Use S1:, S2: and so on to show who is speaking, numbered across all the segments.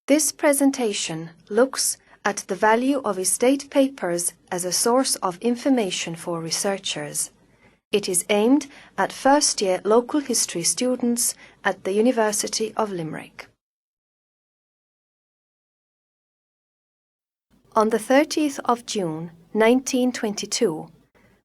S1: This presentation looks at the value of estate papers as a source of information for researchers. It is aimed at first-year local history students at the University of Limerick. On the 30th of June 1922,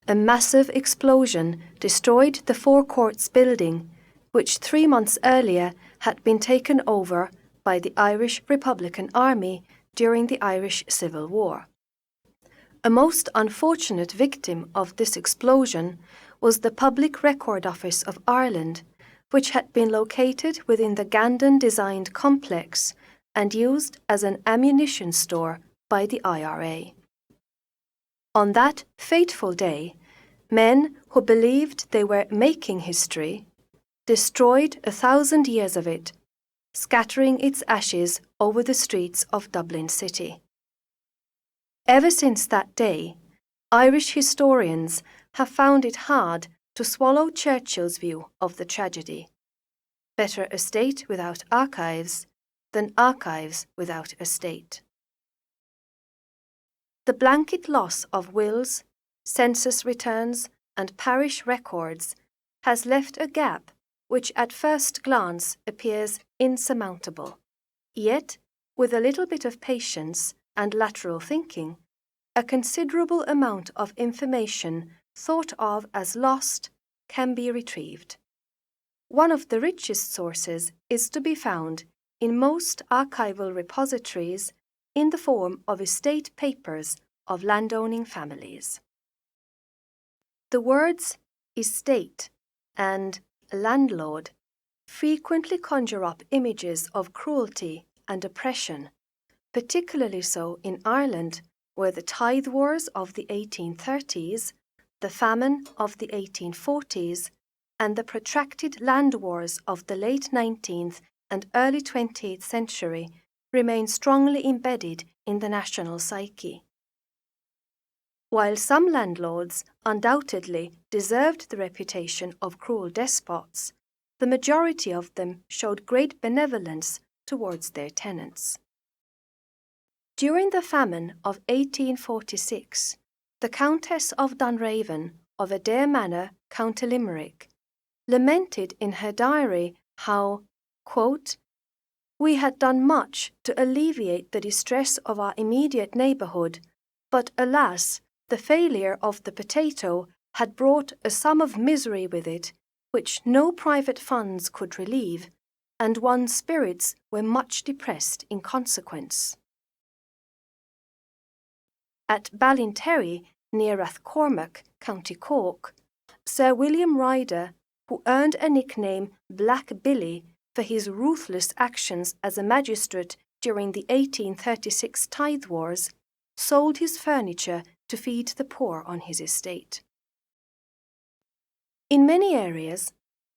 S1: a massive explosion destroyed the Four Courts building, which 3 months earlier had been taken over by the Irish Republican Army during the Irish Civil War. A most unfortunate victim of this explosion was the Public Record Office of Ireland, which had been located within the Gandon-designed complex and used as an ammunition store by the IRA. On that fateful day, men who believed they were making history destroyed 1,000 years of it, scattering its ashes over the streets of Dublin City. Ever since that day, Irish historians have found it hard to swallow Churchill's view of the tragedy. Better a state without archives than archives without a state. The blanket loss of wills, census returns, and parish records has left a gap which at first glance appears insurmountable. Yet, with a little bit of patience and lateral thinking, a considerable amount of information thought of as lost can be retrieved. One of the richest sources is to be found in most archival repositories in the form of estate papers of landowning families. The words estate and landlord frequently conjure up images of cruelty and oppression, particularly so in Ireland, where the tithe wars of the 1830s, the famine of the 1840s, and the protracted land wars of the late 19th and early 20th century remain strongly embedded in the national psyche. While some landlords undoubtedly deserved the reputation of cruel despots, the majority of them showed great benevolence towards their tenants. During the famine of 1846, the Countess of Dunraven of Adare Manor, County Limerick, lamented in her diary how, quote, "We had done much to alleviate the distress of our immediate neighbourhood, but alas, the failure of the potato had brought a sum of misery with it, which no private funds could relieve, and one's spirits were much depressed in consequence." At Ballinterry, near Rathcormac, County Cork, Sir William Ryder, who earned a nickname Black Billy for his ruthless actions as a magistrate during the 1836 tithe wars, sold his furniture to feed the poor on his estate. In many areas,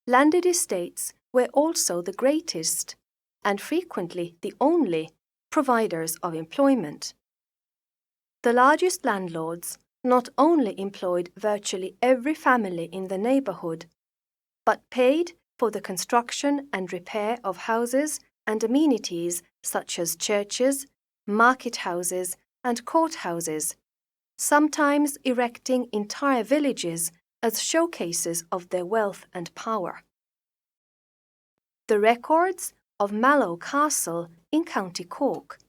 S1: landed estates were also the greatest, and frequently the only, providers of employment. The largest landlords not only employed virtually every family in the neighbourhood, but paid for the construction and repair of houses and amenities such as churches, market houses, and courthouses, sometimes erecting entire villages as showcases of their wealth and power. The records of Mallow Castle in County Cork,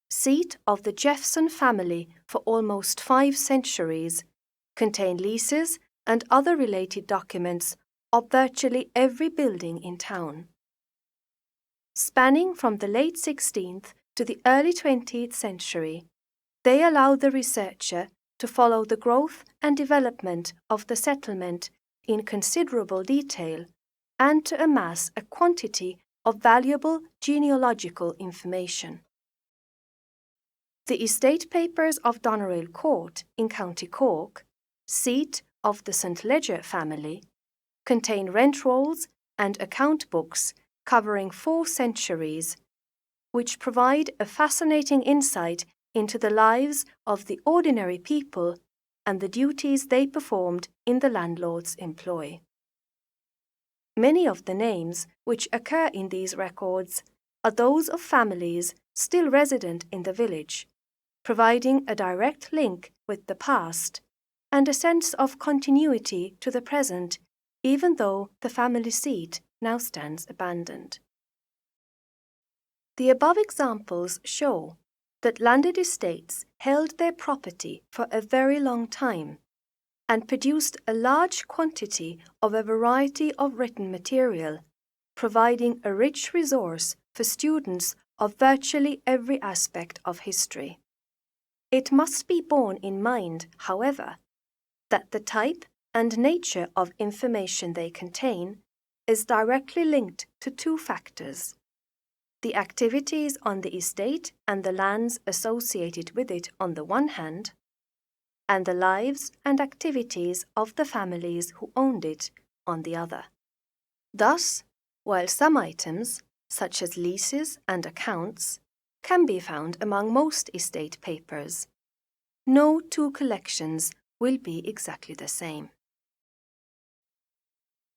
S1: seat of the Jeffson family for almost 5 centuries, contain leases and other related documents of virtually every building in town. Spanning from the late 16th to the early 20th century, they allow the researcher to follow the growth and development of the settlement in considerable detail and to amass a quantity of valuable genealogical information. The estate papers of Doneraile Court in County Cork, seat of the St. Leger family, contain rent rolls and account books covering 4 centuries, which provide a fascinating insight into the lives of the ordinary people and the duties they performed in the landlord's employ. Many of the names which occur in these records are those of families still resident in the village, providing a direct link with the past and a sense of continuity to the present, even though the family seat now stands abandoned. The above examples show that landed estates held their property for a very long time and produced a large quantity of a variety of written material, providing a rich resource for students of virtually every aspect of history. It must be borne in mind, however, that the type and nature of information they contain is directly linked to two factors: the activities on the estate and the lands associated with it on the one hand, and the lives and activities of the families who owned it on the other. Thus, while some items, such as leases and accounts, can be found among most estate papers, no two collections will be exactly the same.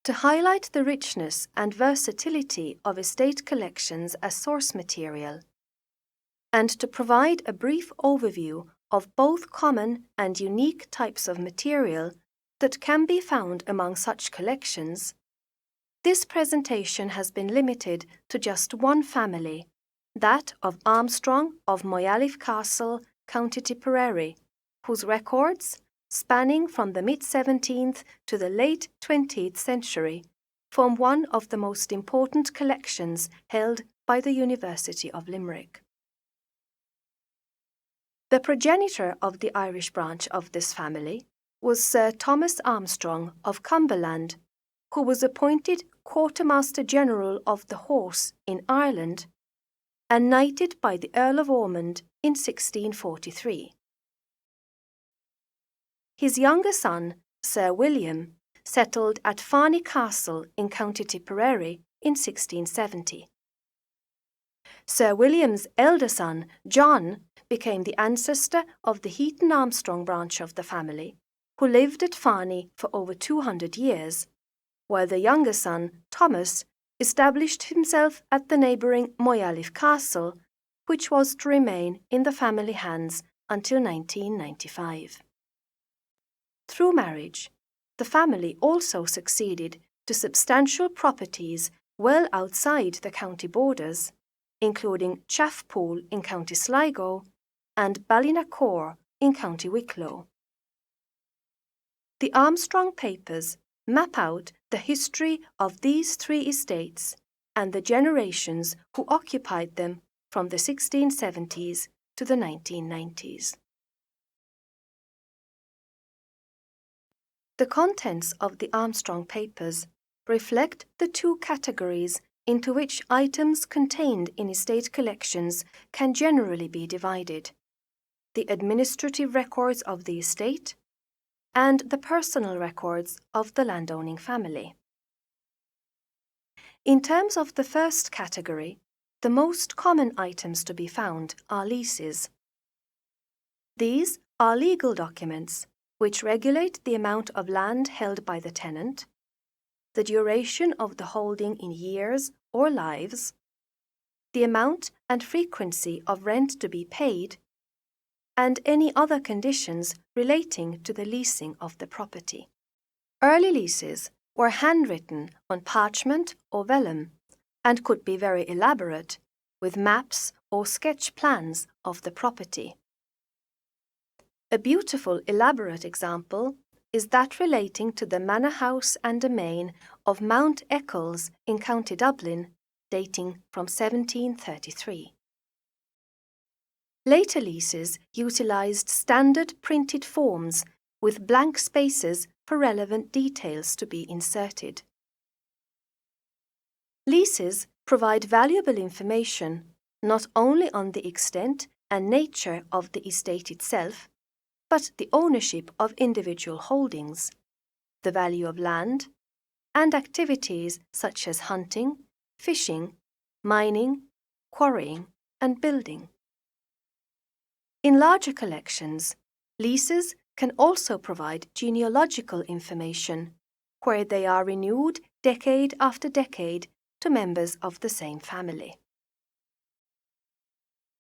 S1: To highlight the richness and versatility of estate collections as source material, and to provide a brief overview of both common and unique types of material that can be found among such collections, this presentation has been limited to just one family, that of Armstrong of Moyalif Castle, County Tipperary, whose records, spanning from the mid-17th to the late 20th century, form one of the most important collections held by the University of Limerick. The progenitor of the Irish branch of this family was Sir Thomas Armstrong of Cumberland, who was appointed Quartermaster General of the Horse in Ireland and knighted by the Earl of Ormond in 1643. His younger son, Sir William, settled at Farney Castle in County Tipperary in 1670. Sir William's elder son, John, became the ancestor of the Heaton Armstrong branch of the family, who lived at Farney for over 200 years, while the younger son, Thomas, established himself at the neighbouring Moyalif Castle, which was to remain in the family hands until 1995. Through marriage, the family also succeeded to substantial properties well outside the county borders, including Chaffpool in County Sligo and Ballinacor in County Wicklow. The Armstrong Papers map out the history of these three estates and the generations who occupied them from the 1670s to the 1990s. The contents of the Armstrong Papers reflect the two categories into which items contained in estate collections can generally be divided: the administrative records of the estate and the personal records of the landowning family. In terms of the first category, the most common items to be found are leases. These are legal documents which regulate the amount of land held by the tenant, the duration of the holding in years or lives, the amount and frequency of rent to be paid, and any other conditions relating to the leasing of the property. Early leases were handwritten on parchment or vellum and could be very elaborate, with maps or sketch plans of the property. A beautiful, elaborate example is that relating to the manor house and domain of Mount Eccles in County Dublin, dating from 1733. Later leases utilised standard printed forms with blank spaces for relevant details to be inserted. Leases provide valuable information not only on the extent and nature of the estate itself, but the ownership of individual holdings, the value of land, and activities such as hunting, fishing, mining, quarrying, and building. In larger collections, leases can also provide genealogical information, where they are renewed decade after decade to members of the same family.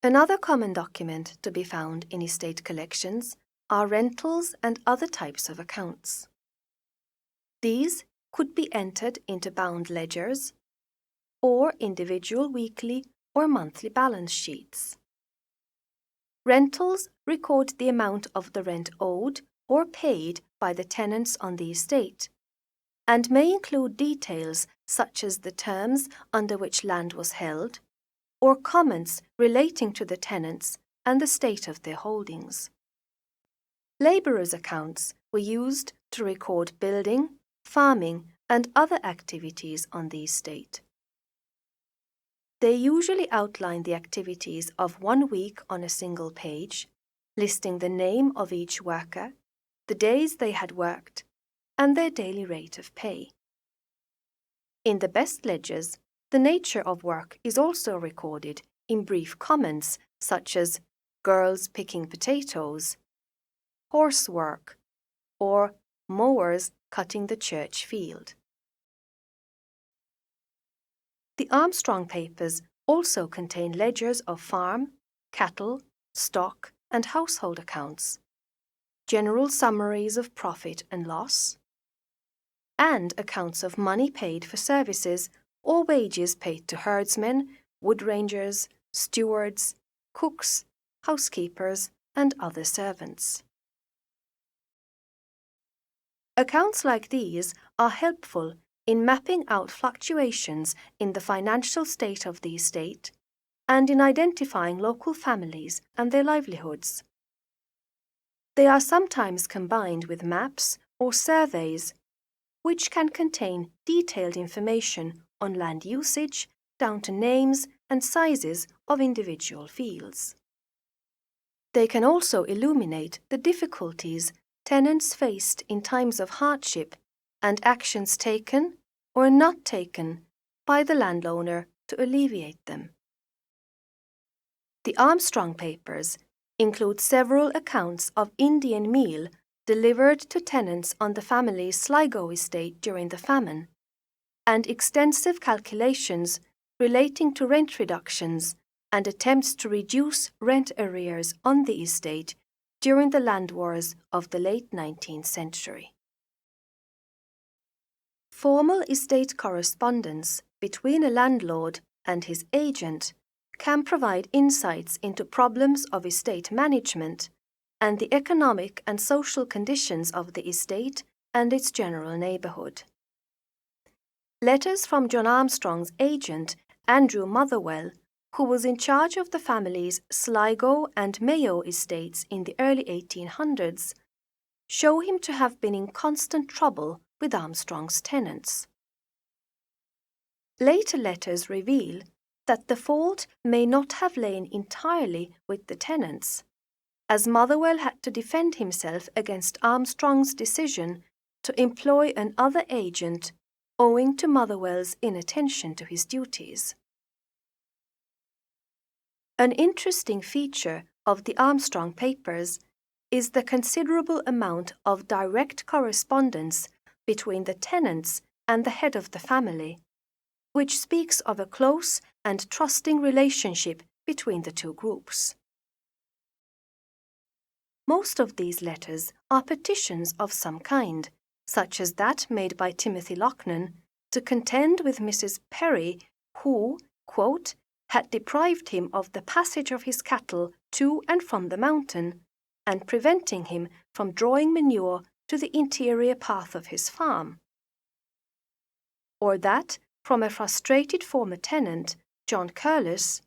S1: Another common document to be found in estate collections are rentals and other types of accounts. These could be entered into bound ledgers or individual weekly or monthly balance sheets. Rentals record the amount of the rent owed or paid by the tenants on the estate, and may include details such as the terms under which land was held, or comments relating to the tenants and the state of their holdings. Labourers' accounts were used to record building, farming, and other activities on the estate. They usually outline the activities of 1 week on a single page, listing the name of each worker, the days they had worked, and their daily rate of pay. In the best ledgers, the nature of work is also recorded in brief comments such as girls picking potatoes, horse work, or mowers cutting the church field. The Armstrong Papers also contain ledgers of farm, cattle, stock, and household accounts, general summaries of profit and loss, and accounts of money paid for services or wages paid to herdsmen, wood rangers, stewards, cooks, housekeepers, and other servants. Accounts like these are helpful in mapping out fluctuations in the financial state of the estate and in identifying local families and their livelihoods. They are sometimes combined with maps or surveys, which can contain detailed information on land usage down to names and sizes of individual fields. They can also illuminate the difficulties tenants faced in times of hardship and actions taken or not taken by the landowner to alleviate them. The Armstrong Papers include several accounts of Indian meal delivered to tenants on the family's Sligo estate during the famine, and extensive calculations relating to rent reductions and attempts to reduce rent arrears on the estate during the land wars of the late 19th century. Formal estate correspondence between a landlord and his agent can provide insights into problems of estate management and the economic and social conditions of the estate and its general neighbourhood. Letters from John Armstrong's agent, Andrew Motherwell, who was in charge of the family's Sligo and Mayo estates in the early 1800s, show him to have been in constant trouble with Armstrong's tenants. Later letters reveal that the fault may not have lain entirely with the tenants, as Motherwell had to defend himself against Armstrong's decision to employ another agent owing to Motherwell's inattention to his duties. An interesting feature of the Armstrong Papers is the considerable amount of direct correspondence between the tenants and the head of the family, which speaks of a close and trusting relationship between the two groups. Most of these letters are petitions of some kind, such as that made by Timothy Loughnane to contend with Mrs. Perry, who, quote, had deprived him of the passage of his cattle to and from the mountain, and preventing him from drawing manure to the interior path of his farm. Or that from a frustrated former tenant, John Curlis,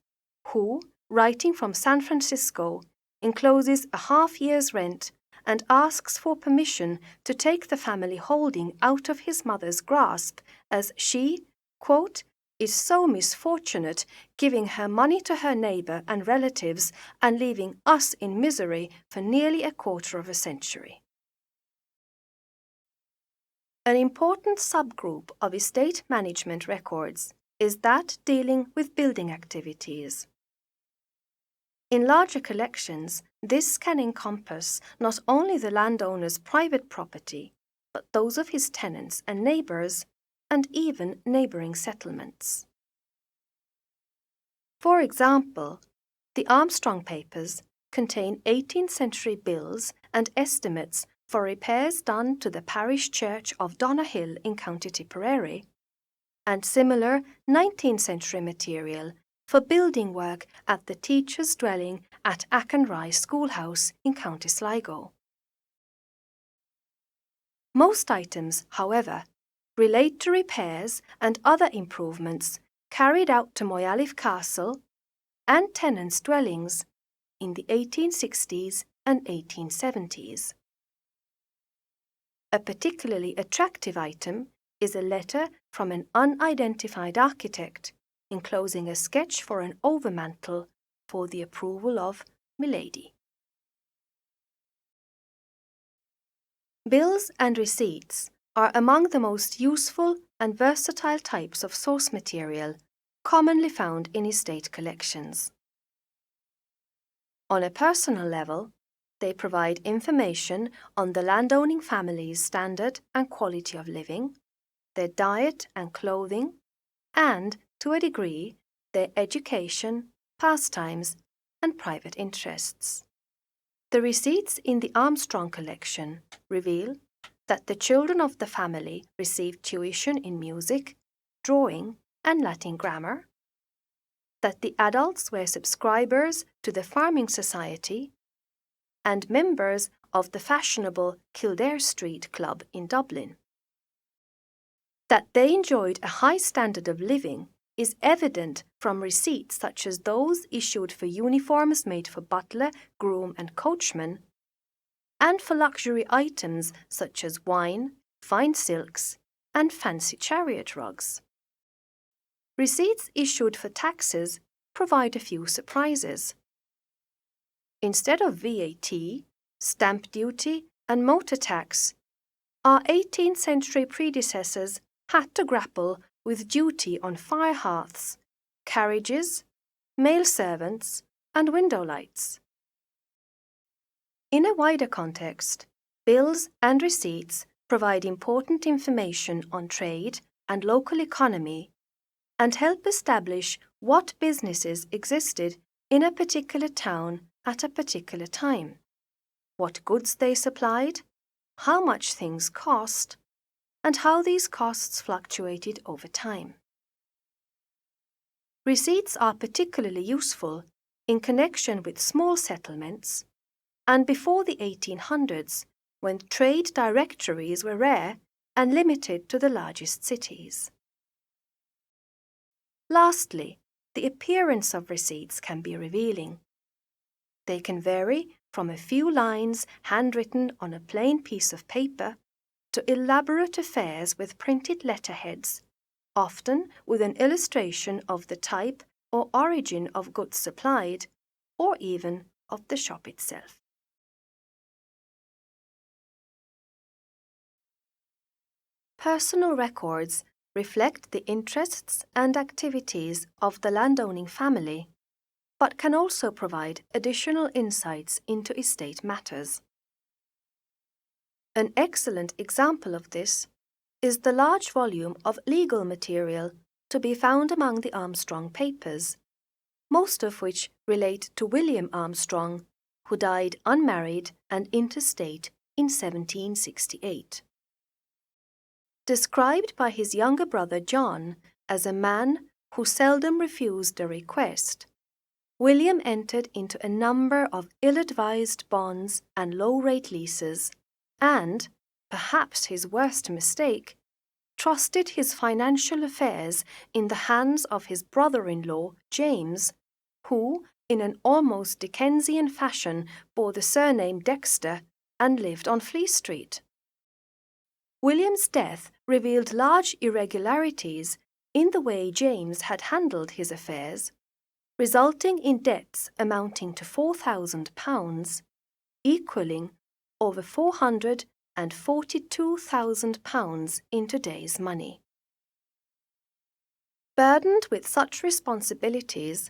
S1: who, writing from San Francisco, encloses a half-year's rent and asks for permission to take the family holding out of his mother's grasp, as she, quote, is so misfortunate, giving her money to her neighbour and relatives and leaving us in misery for nearly a quarter of a century. An important subgroup of estate management records is that dealing with building activities. In larger collections, this can encompass not only the landowner's private property, but those of his tenants and neighbours, and even neighbouring settlements. For example, The Armstrong Papers contain 18th century bills and estimates for repairs done to the parish church of Donahill in County Tipperary, and similar 19th century material for building work at the teacher's dwelling at Achonry Schoolhouse in County Sligo. Most items, however, relate to repairs and other improvements carried out to Moyalif Castle and tenants' dwellings in the 1860s and 1870s. A particularly attractive item is a letter from an unidentified architect enclosing a sketch for an overmantel for the approval of Milady. Bills and receipts are among the most useful and versatile types of source material commonly found in estate collections. On a personal level, they provide information on the landowning family's standard and quality of living, their diet and clothing, and, to a degree, their education, pastimes, and private interests. The receipts in the Armstrong collection reveal that the children of the family received tuition in music, drawing, and Latin grammar, that the adults were subscribers to the Farming Society and members of the fashionable Kildare Street Club in Dublin. That they enjoyed a high standard of living is evident from receipts such as those issued for uniforms made for butler, groom, and coachman, and for luxury items such as wine, fine silks, and fancy chariot rugs. Receipts issued for taxes provide a few surprises. Instead of VAT, stamp duty, and motor tax, our 18th century predecessors had to grapple with duty on fire hearths, carriages, male servants, and window lights. In a wider context, bills and receipts provide important information on trade and local economy and help establish what businesses existed in a particular town at a particular time, what goods they supplied, how much things cost, and how these costs fluctuated over time. Receipts are particularly useful in connection with small settlements and before the 1800s, when trade directories were rare and limited to the largest cities. Lastly, the appearance of receipts can be revealing. They can vary from a few lines handwritten on a plain piece of paper to elaborate affairs with printed letterheads, often with an illustration of the type or origin of goods supplied, or even of the shop itself. Personal records reflect the interests and activities of the landowning family, but can also provide additional insights into estate matters. An excellent example of this is the large volume of legal material to be found among the Armstrong Papers, most of which relate to William Armstrong, who died unmarried and intestate in 1768. Described by his younger brother John as a man who seldom refused a request, William entered into a number of ill-advised bonds and low-rate leases and, perhaps his worst mistake, trusted his financial affairs in the hands of his brother-in-law James, who, in an almost Dickensian fashion, bore the surname Dexter and lived on Fleet Street. William's death revealed large irregularities in the way James had handled his affairs, resulting in debts amounting to £4,000, equaling over £442,000 in today's money. Burdened with such responsibilities,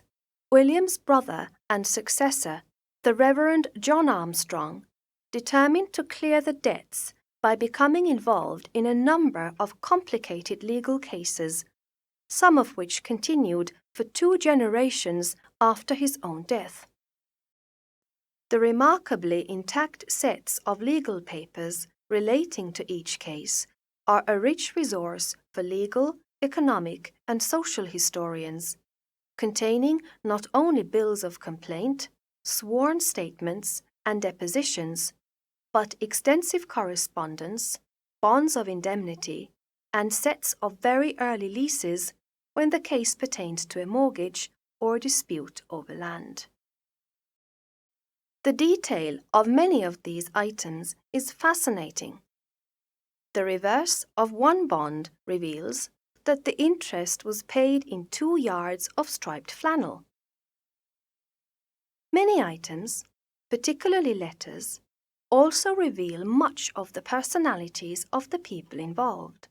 S1: William's brother and successor, the Reverend John Armstrong, determined to clear the debts by becoming involved in a number of complicated legal cases, some of which continued for 2 generations after his own death. The remarkably intact sets of legal papers relating to each case are a rich resource for legal, economic, and social historians, containing not only bills of complaint, sworn statements, and depositions, but extensive correspondence, bonds of indemnity, and sets of very early leases when the case pertained to a mortgage or dispute over land. The detail of many of these items is fascinating. The reverse of one bond reveals that the interest was paid in 2 yards of striped flannel. Many items, particularly letters, also reveal much of the personalities of the people involved.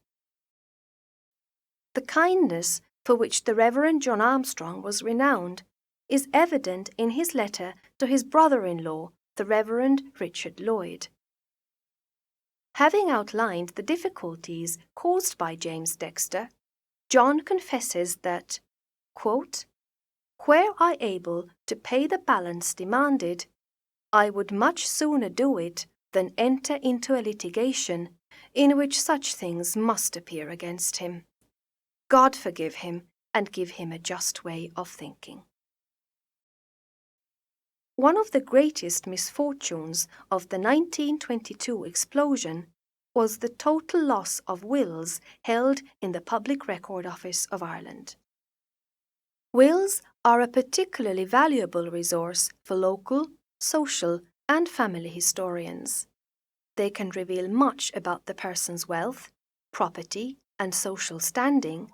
S1: The kindness for which the Reverend John Armstrong was renowned is evident in his letter to his brother-in-law, the Reverend Richard Lloyd. Having outlined the difficulties caused by James Dexter, John confesses that, quote, "Were I able to pay the balance demanded, I would much sooner do it than enter into a litigation in which such things must appear against him. God forgive him and give him a just way of thinking." One of the greatest misfortunes of the 1922 explosion was the total loss of wills held in the Public Record Office of Ireland. Wills are a particularly valuable resource for local, social, and family historians. They can reveal much about the person's wealth, property, and social standing,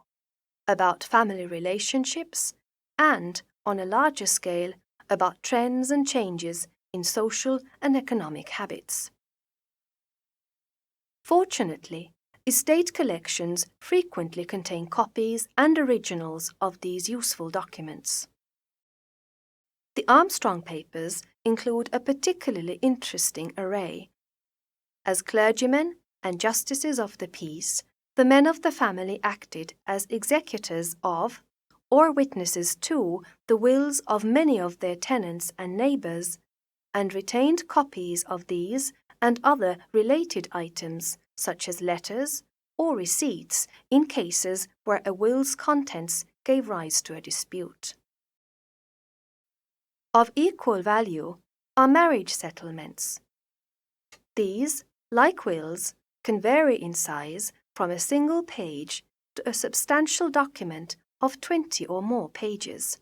S1: about family relationships, and, on a larger scale, about trends and changes in social and economic habits. Fortunately, estate collections frequently contain copies and originals of these useful documents. The Armstrong papers include a particularly interesting array. As clergymen and justices of the peace, the men of the family acted as executors of, or witnesses to, the wills of many of their tenants and neighbours, and retained copies of these and other related items, such as letters or receipts, in cases where a will's contents gave rise to a dispute. Of equal value are marriage settlements. These, like wills, can vary in size from a single page to a substantial document of 20 or more pages.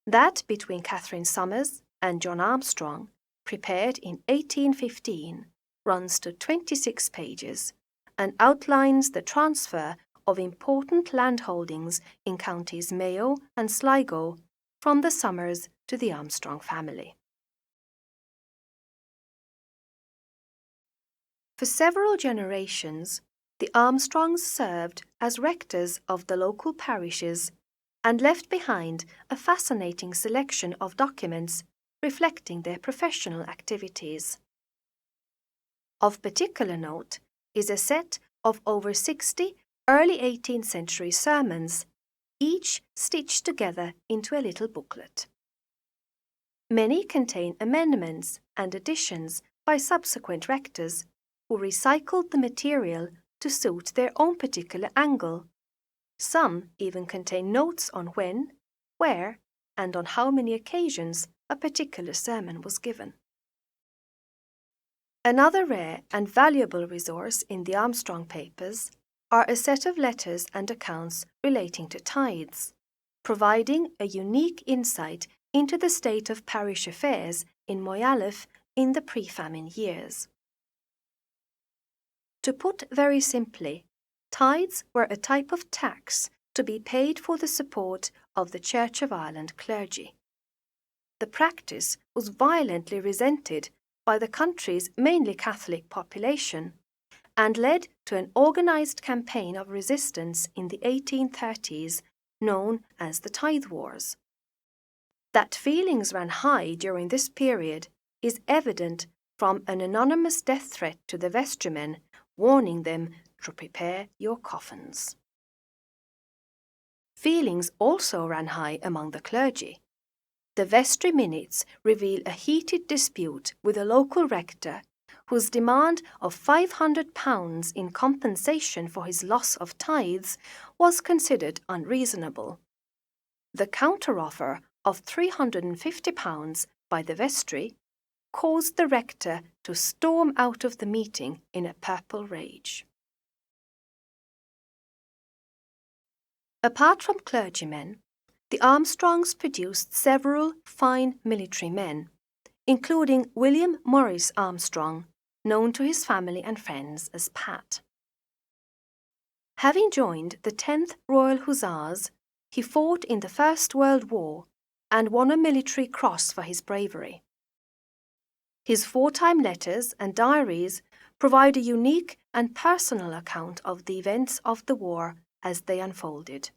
S1: That between Catherine Somers and John Armstrong, prepared in 1815, runs to 26 pages and outlines the transfer of important landholdings in counties Mayo and Sligo from the Somers to the Armstrong family. For several generations, the Armstrongs served as rectors of the local parishes and left behind a fascinating selection of documents reflecting their professional activities. Of particular note is a set of over 60 early 18th century sermons, each stitched together into a little booklet. Many contain amendments and additions by subsequent rectors who recycled the material to suit their own particular angle. Some even contain notes on when, where, and on how many occasions a particular sermon was given. Another rare and valuable resource in the Armstrong papers are a set of letters and accounts relating to tithes, providing a unique insight into the state of parish affairs in Moyalef in the pre-famine years. To put very simply, tithes were a type of tax to be paid for the support of the Church of Ireland clergy. The practice was violently resented by the country's mainly Catholic population and led to an organised campaign of resistance in the 1830s known as the Tithe Wars. That feelings ran high during this period is evident from an anonymous death threat to the vestrymen warning them to prepare your coffins. Feelings also ran high among the clergy. The vestry minutes reveal a heated dispute with a local rector whose demand of £500 in compensation for his loss of tithes was considered unreasonable. The counteroffer of £350 by the vestry caused the rector to storm out of the meeting in a purple rage. Apart from clergymen, the Armstrongs produced several fine military men, including William Morris Armstrong, known to his family and friends as Pat. Having joined the 10th Royal Hussars, he fought in the First World War and won a military cross for his bravery. His wartime letters and diaries provide a unique and personal account of the events of the war as they unfolded.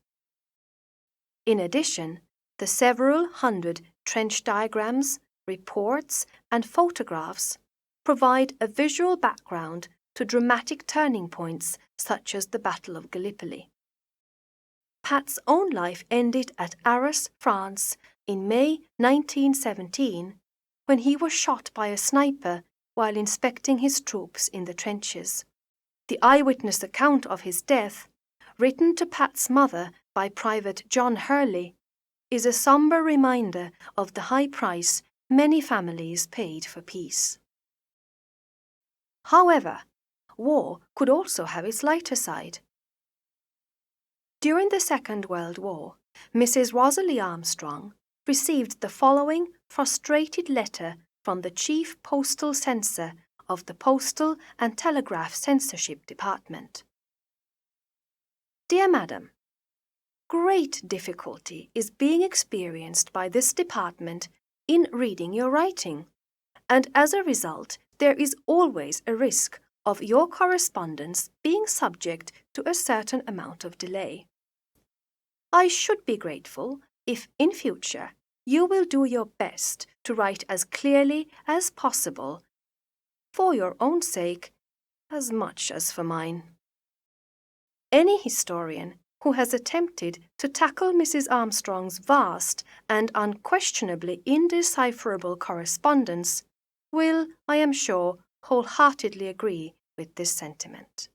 S1: In addition, the several hundred trench diagrams, reports, and photographs provide a visual background to dramatic turning points such as the Battle of Gallipoli. Pat's own life ended at Arras, France, in May 1917, when he was shot by a sniper while inspecting his troops in the trenches. The eyewitness account of his death, written to Pat's mother by Private John Hurley, is a somber reminder of the high price many families paid for peace. However, war could also have its lighter side. During the Second World War, Mrs. Rosalie Armstrong received the following frustrated letter from the Chief Postal Censor of the Postal and Telegraph Censorship Department. Dear Madam, great difficulty is being experienced by this department in reading your writing, and as a result, there is always a risk of your correspondence being subject to a certain amount of delay. I should be grateful if, in future, you will do your best to write as clearly as possible, for your own sake as much as for mine. Any historian who has attempted to tackle Mrs. Armstrong's vast and unquestionably indecipherable correspondence will, I am sure, wholeheartedly agree with this sentiment.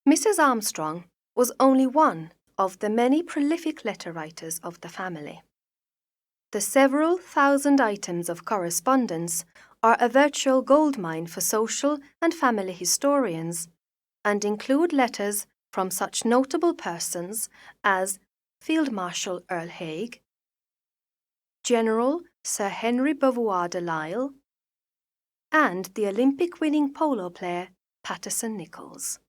S1: Mrs. Armstrong was only one of the many prolific letter writers of the family. The several thousand items of correspondence are a virtual goldmine for social and family historians and include letters from such notable persons as Field Marshal Earl Haig, General Sir Henry Beauvoir de Lisle, and the Olympic-winning polo player Patterson Nichols.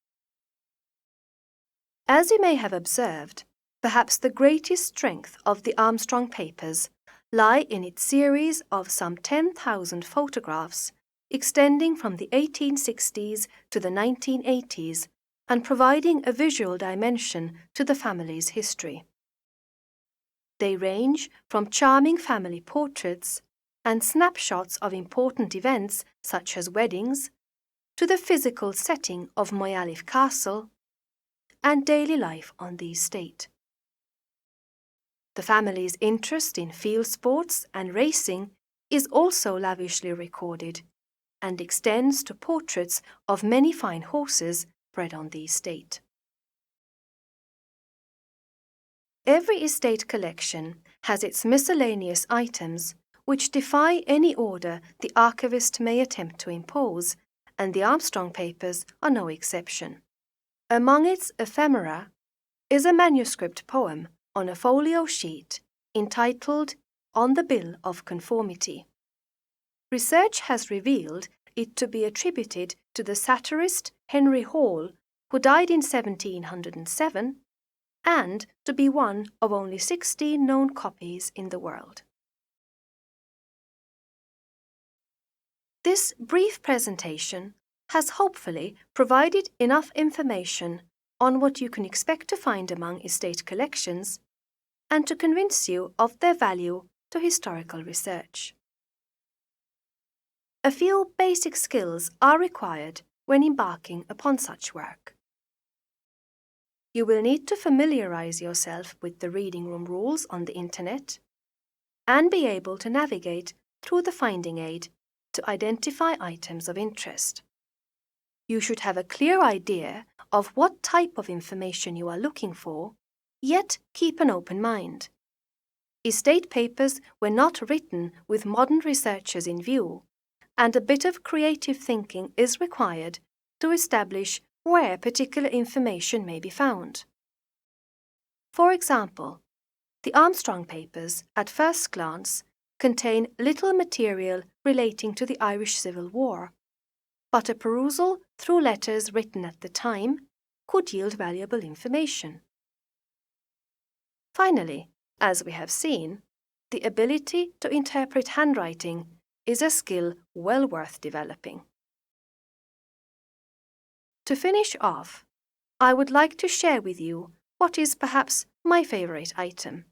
S1: As you may have observed, perhaps the greatest strength of the Armstrong Papers lie in its series of some 10,000 photographs extending from the 1860s to the 1980s and providing a visual dimension to the family's history. They range from charming family portraits and snapshots of important events such as weddings to the physical setting of Moyalif Castle and daily life on the estate. The family's interest in field sports and racing is also lavishly recorded and extends to portraits of many fine horses bred on the estate. Every estate collection has its miscellaneous items which defy any order the archivist may attempt to impose, and the Armstrong Papers are no exception. Among its ephemera is a manuscript poem on a folio sheet entitled On the Bill of Conformity. Research has revealed it to be attributed to the satirist Henry Hall, who died in 1707, and to be one of only 16 known copies in the world. This brief presentation has hopefully provided enough information on what you can expect to find among estate collections and to convince you of their value to historical research. A few basic skills are required when embarking upon such work. you will need to familiarize yourself with the reading room rules on the internet and be able to navigate through the finding aid to identify items of interest. You should have a clear idea of what type of information you are looking for, yet keep an open mind. Estate papers were not written with modern researchers in view, and a bit of creative thinking is required to establish where particular information may be found. For example, the Armstrong papers, at first glance, contain little material relating to the Irish Civil War, but a perusal through letters written at the time could yield valuable information. Finally, as we have seen, the ability to interpret handwriting is a skill well worth developing. To finish off, I would like to share with you what is perhaps my favorite item: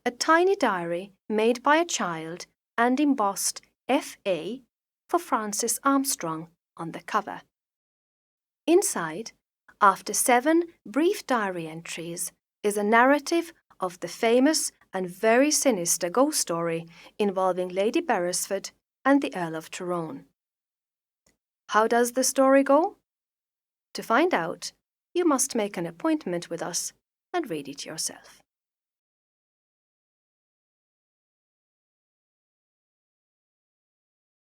S1: a tiny diary made by a child and embossed F.A. for Francis Armstrong on the cover. Inside, after 7 brief diary entries, is a narrative of the famous and very sinister ghost story involving Lady Beresford and the Earl of Tyrone. How does the story go? To find out, you must make an appointment with us and read it yourself.